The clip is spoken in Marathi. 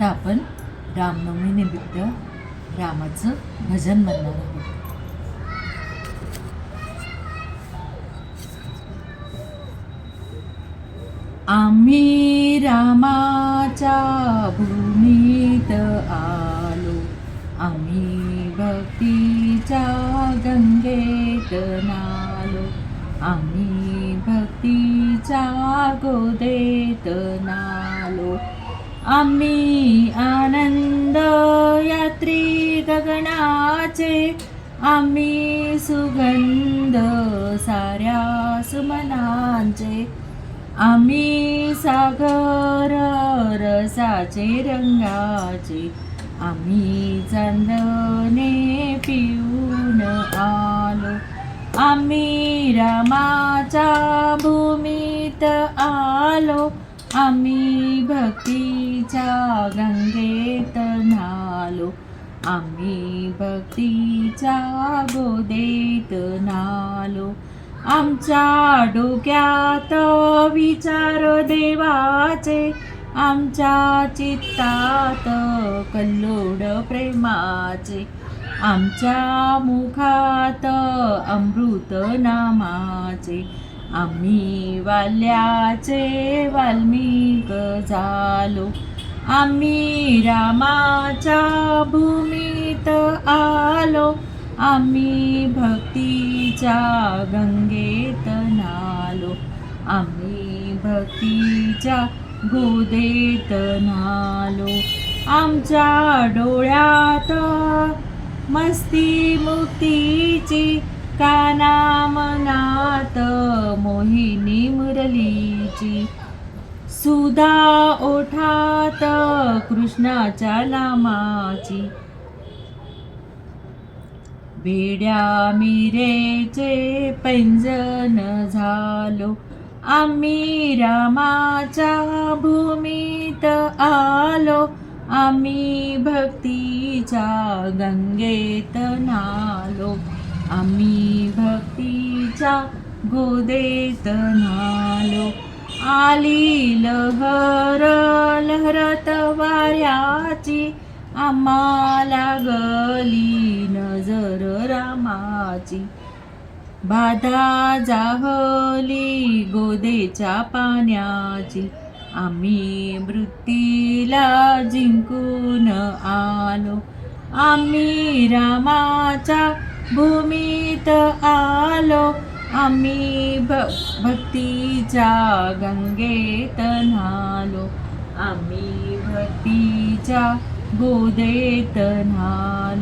आता आपण रामनवमी निमित्त रामाचं भजन म्हणणार आहोत. आम्ही रामाच्या भूमीत आलो, आम्ही भक्तीच्या गंगेत नालो, आम्ही भक्तीच्या गोदेत नालो. आम्ही आनंद यात्री गगनाचे, आम्ही सुगंध साऱ्या सुमनांचे, आम्ही सागर रसाचे रंगाचे, आम्ही चांदणे पिऊन आलो. आम्ही रामाच्या भूमीत आलो, आम्ही भक्तीच्या गंगेत न्हालो, आम्ही भक्तीच्या गोदेत नालो. आमच्या डोक्यात विचार देवाचे, आमच्या चित्तात कल्लोळ प्रेमाचे, आमच्या मुखात अमृत नामाचे, आम्ही वाल्याचे वाल्मिक झालो. आम्ही रामाच्या भूमीत आलो, आम्ही भक्तीच्या गंगेत नालो, आम्ही भक्तीच्या गोदेत नालो. आमच्या डोळ्यात मस्ती मुक्तीची, काना मनात मोहिनी मुरलीची, सुधा ओठात कृष्णाच्या नामाची, बेड्या मिरेचे पैंजन झालो. आम्ही रामाच्या भूमीत आलो, आम्ही भक्तीच्या गंगेत नालो, आम्ही भक्तीच्या गोदेत नालो. आली लहर लहरत वाऱ्याची, आम्हाला गली नजर रामाची, बाधा जाहली गोदेच्या पाण्याची, आम्ही मृत्यूला जिंकून आलो. आम्ही रामाच्या भूमीत आलो, आम्ही भक्तीच्या गंगेत न्हालो, आम्ही भक्तीच्या गोदेत न्हालो.